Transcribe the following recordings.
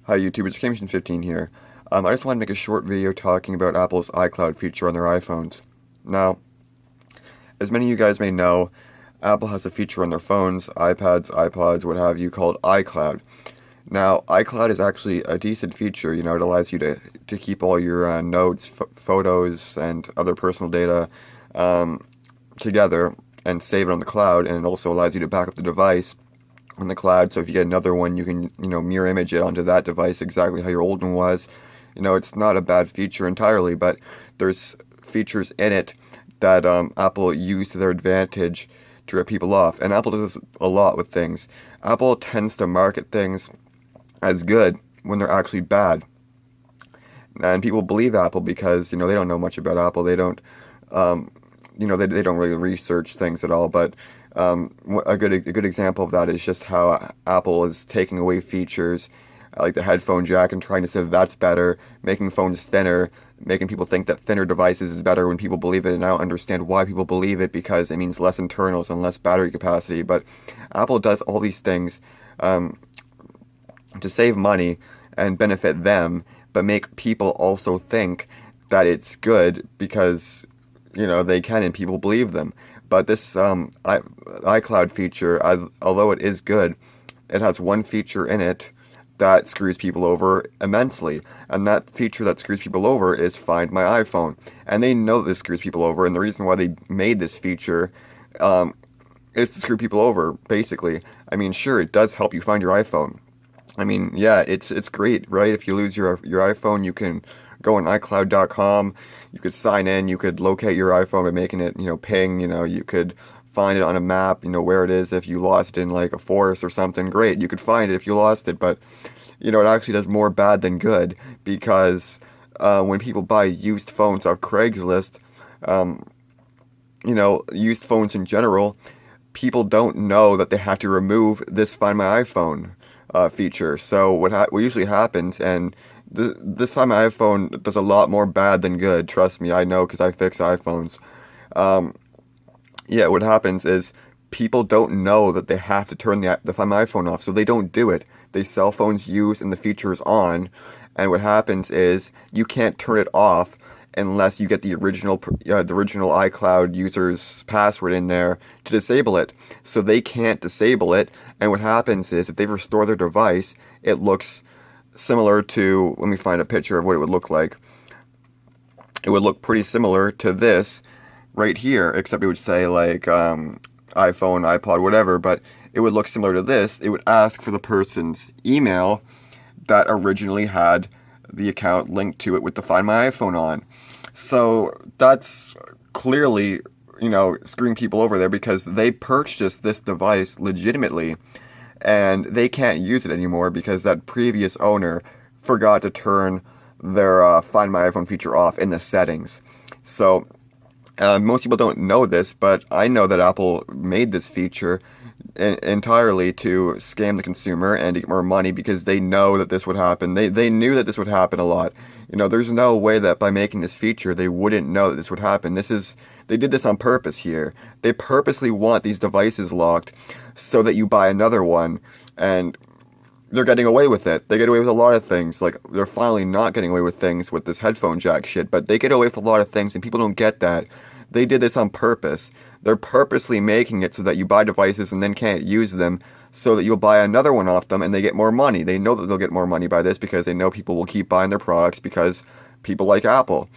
Hi YouTube, it's Gamemission15 here. I just wanted to make a short video talking about Apple's iCloud feature on their iPhones. Now, as many of you guys may know, Apple has a feature on their phones, iPads, iPods, what have you, called iCloud. Now, iCloud is actually a decent feature. It allows you to keep all your notes, photos, and other personal data together and save it on the cloud, and it also allows you to back up the device on the cloud, so if you get another one, you can, mirror image it onto that device exactly how your old one was. It's not a bad feature entirely, but there's features in it that Apple used to their advantage to rip people off. And Apple does this a lot with things. Apple tends to market things as good when they're actually bad. And people believe Apple because, they don't know much about Apple. They don't, they don't really research things at all, but a good example of that is just how Apple is taking away features like the headphone jack and trying to say that's better, making phones thinner, making people think that thinner devices is better when people believe it. And I don't understand why people believe it, because it means less internals and less battery capacity. But Apple does all these things to save money and benefit them, but make people also think that it's good because they can and people believe them. But this iCloud feature, although it is good, it has one feature in it that screws people over immensely. And that feature that screws people over is Find My iPhone. And they know this screws people over, and the reason why they made this feature is to screw people over, basically. I mean, sure, it does help you find your iPhone. I mean, yeah, it's great, right? If you lose your iPhone, you can go on iCloud.com, you could sign in, you could locate your iPhone by making it, ping, you could find it on a map, where it is. If you lost it in like a forest or something, great, you could find it if you lost it. But, it actually does more bad than good, because when people buy used phones off Craigslist, used phones in general, people don't know that they have to remove this Find My iPhone feature. So what usually happens, and this Find My iPhone does a lot more bad than good. Trust me, I know, because I fix iPhones. Yeah, what happens is people don't know that they have to turn the Find My iPhone off, so they don't do it. They sell phones used and the feature is on, and what happens is you can't turn it off unless you get the original iCloud user's password in there to disable it. So they can't disable it, and what happens is if they restore their device, it looks similar to, let me find a picture of what it would look like. It would look pretty similar to this right here, except it would say like iPhone, iPod, whatever, but it would look similar to this. It would ask for the person's email that originally had the account linked to it with the Find My iPhone on. So that's clearly, screwing people over there, because they purchased this device legitimately and they can't use it anymore because that previous owner forgot to turn their Find My iPhone feature off in the settings. So most people don't know this, but I know that Apple made this feature entirely to scam the consumer and to get more money, because they know that this would happen. They knew that this would happen a lot. There's no way that by making this feature they wouldn't know that this would happen. They did this on purpose here. They purposely want these devices locked so that you buy another one, and they're getting away with it. They get away with a lot of things. Like, they're finally not getting away with things with this headphone jack shit, but they get away with a lot of things, and people don't get that. They did this on purpose. They're purposely making it so that you buy devices and then can't use them, so that you'll buy another one off them and they get more money. They know that they'll get more money by this because they know people will keep buying their products because people like Apple.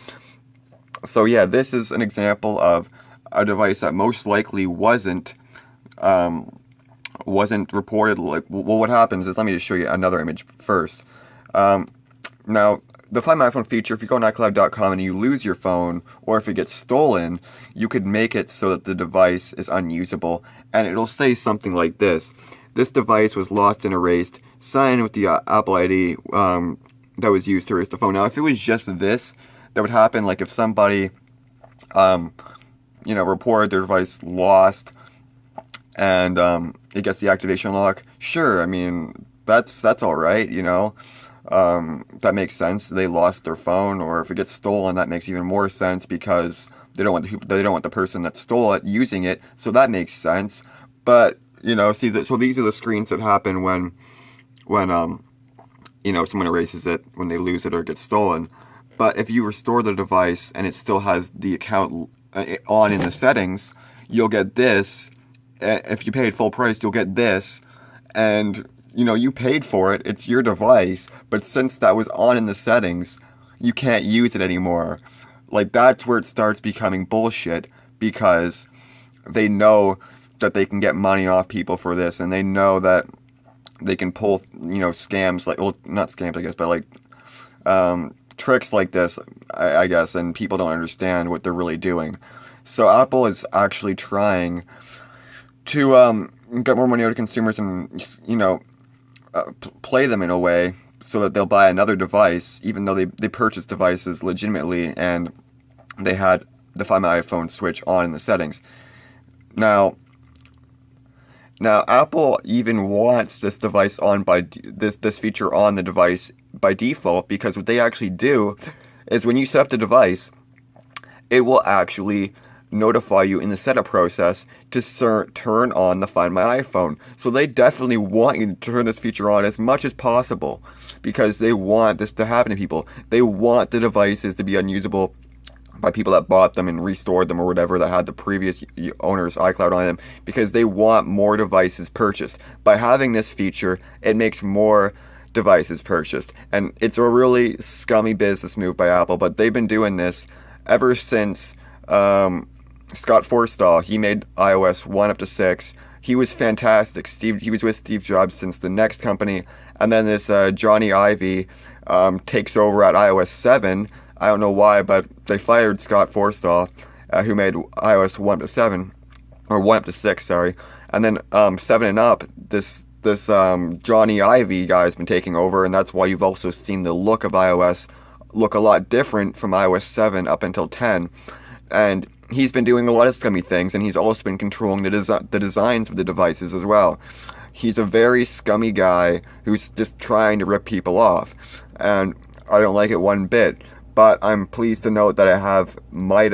So yeah, this is an example of a device that most likely wasn't reported. Like, well, what happens is, let me just show you another image first. Now, the Find My iPhone feature, if you go on iCloud.com and you lose your phone, or if it gets stolen, you could make it so that the device is unusable, and it'll say something like this: this device was lost and erased. Sign in with the Apple ID that was used to erase the phone. Now, if it was just this, that would happen, like if somebody, reported their device lost, and it gets the activation lock. Sure, I mean, that's all right, that makes sense. They lost their phone, or if it gets stolen, that makes even more sense, because they don't want the person that stole it using it. So that makes sense. But so these are the screens that happen when someone erases it when they lose it or it gets stolen. But if you restore the device and it still has the account on in the settings, you'll get this. If you paid full price, you'll get this. And, you paid for it. It's your device. But since that was on in the settings, you can't use it anymore. Like, that's where it starts becoming bullshit, because they know that they can get money off people for this, and they know that they can pull, scams, like, well, not scams, I guess, but like, tricks like this, I guess, and people don't understand what they're really doing. So Apple is actually trying to get more money out of consumers and, play them in a way so that they'll buy another device, even though they purchased devices legitimately and they had the Find My iPhone switch on in the settings. Now Apple even wants this device on this feature on the device by default, because what they actually do is when you set up the device, it will actually notify you in the setup process to turn on the Find My iPhone. So they definitely want you to turn this feature on as much as possible, because they want this to happen to people. They want the devices to be unusable by people that bought them and restored them or whatever, that had the previous owner's iCloud on them, because they want more devices purchased. By having this feature, it makes more devices purchased. And it's a really scummy business move by Apple, but they've been doing this ever since Scott Forstall. He made iOS 1 up to 6. He was fantastic. He was with Steve Jobs since the Next company, and then this Johnny Ive takes over at iOS 7. I don't know why, but they fired Scott Forstall, who made iOS 1 up to 7, or 1 up to 6, sorry. And then 7 and up, this Johnny Ive guy has been taking over, and that's why you've also seen the look of iOS look a lot different from iOS 7 up until 10. And he's been doing a lot of scummy things, and he's also been controlling the designs of the devices as well. He's a very scummy guy who's just trying to rip people off, and I don't like it one bit. But I'm pleased to note that I might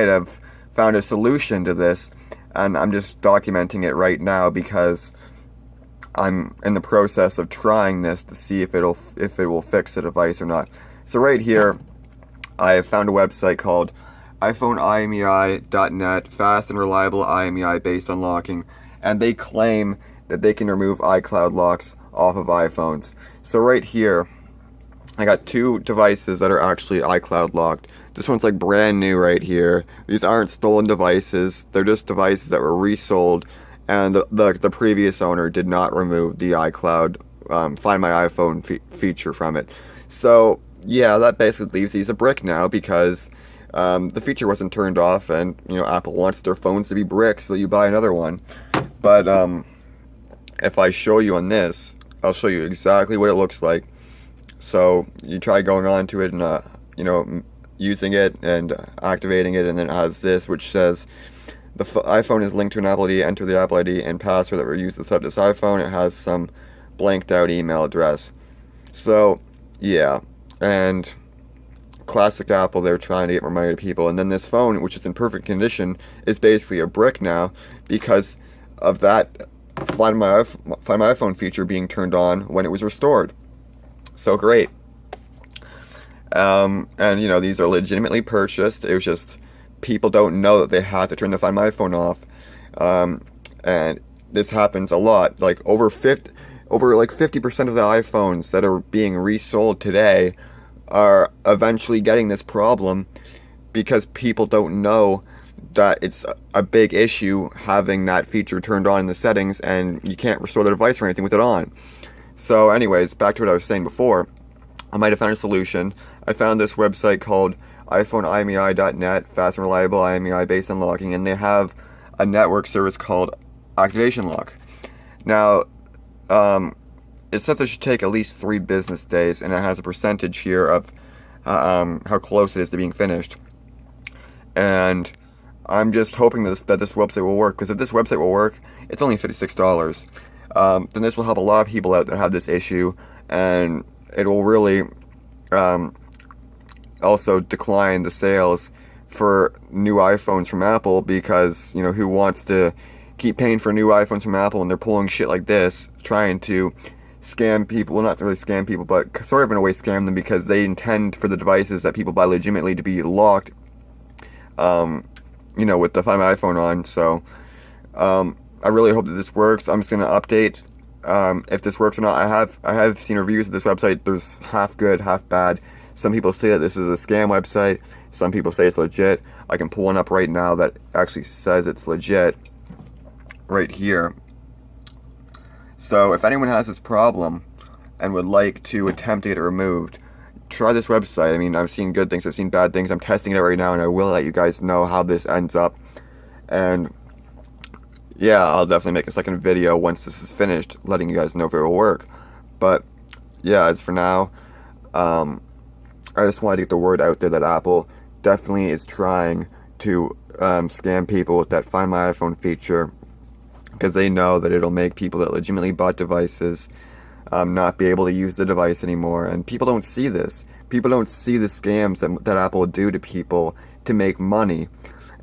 have found a solution to this, and I'm just documenting it right now because I'm in the process of trying this to see if it will fix the device or not. So right here, I have found a website called iPhoneIMEI.net, fast and reliable IMEI-based unlocking, and they claim that they can remove iCloud locks off of iPhones. So right here, I got two devices that are actually iCloud locked. This one's like brand new right here. These aren't stolen devices. They're just devices that were resold, and the previous owner did not remove the iCloud Find My iPhone feature from it. So yeah, that basically leaves these a brick now, because the feature wasn't turned off, and Apple wants their phones to be bricks, so you buy another one. But if I show you on this, I'll show you exactly what it looks like. So you try going on to it and using it and activating it, and then it has this, which says the iPhone is linked to an Apple ID. Enter the Apple ID and password that were used to set up this iPhone. It has some blanked out email address. So yeah, and classic Apple, they're trying to get more money to people. And then this phone, which is in perfect condition, is basically a brick now because of that Find My iPhone feature being turned on when it was restored. So great. And these are legitimately purchased. It was just people don't know that they had to turn the Find My iPhone off. And this happens a lot. Like over 50% of the iPhones that are being resold today are eventually getting this problem because people don't know that it's a big issue having that feature turned on in the settings, and you can't restore the device or anything with it on. So anyways, back to what I was saying before. I might have found a solution. I found this website called iPhoneIMEI.net, fast and reliable IMEI-based unlocking, and they have a network service called Activation Lock. Now, it says it should take at least 3 business days, and it has a percentage here of how close it is to being finished. And I'm just hoping that this website will work, because if this website will work, it's only $56. Then this will help a lot of people out that have this issue, and it will really also decline the sales for new iPhones from Apple, because who wants to keep paying for new iPhones from Apple when they're pulling shit like this, trying to scam people, well, not really scam people, but sort of in a way scam them, because they intend for the devices that people buy legitimately to be locked, you know, with the Find My iPhone on. So I really hope that this works. I'm just going to update if this works or not. I have seen reviews of this website. There's half good, half bad. Some people say that this is a scam website. Some people say it's legit. I can pull one up right now that actually says it's legit right here. So if anyone has this problem and would like to attempt to get it removed, try this website. I mean, I've seen good things, I've seen bad things. I'm testing it right now, and I will let you guys know how this ends up. And yeah, I'll definitely make a second video once this is finished, letting you guys know if it will work. But yeah, as for now, I just wanted to get the word out there that Apple definitely is trying to scam people with that Find My iPhone feature, because they know that it'll make people that legitimately bought devices not be able to use the device anymore. And people don't see this. People don't see the scams that Apple will do to people to make money.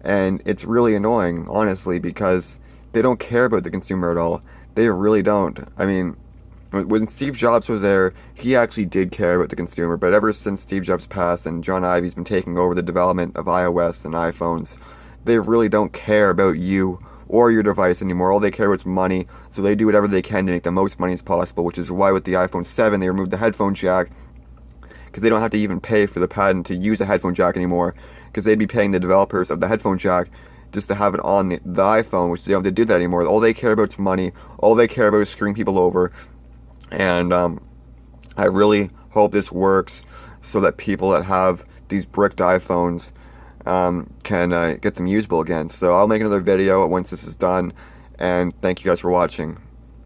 And it's really annoying, honestly, because they don't care about the consumer at all. They really don't. I mean, when Steve Jobs was there, he actually did care about the consumer, but ever since Steve Jobs passed and John Ive's been taking over the development of iOS and iPhones, they really don't care about you or your device anymore. All they care about is money, so they do whatever they can to make the most money as possible, which is why with the iPhone 7 they removed the headphone jack, because they don't have to even pay for the patent to use a headphone jack anymore, because they'd be paying the developers of the headphone jack just to have it on the iPhone, which they don't have to do that anymore. All they care about is money. All they care about is screwing people over. And I really hope this works so that people that have these bricked iPhones can get them usable again. So I'll make another video once this is done, and thank you guys for watching.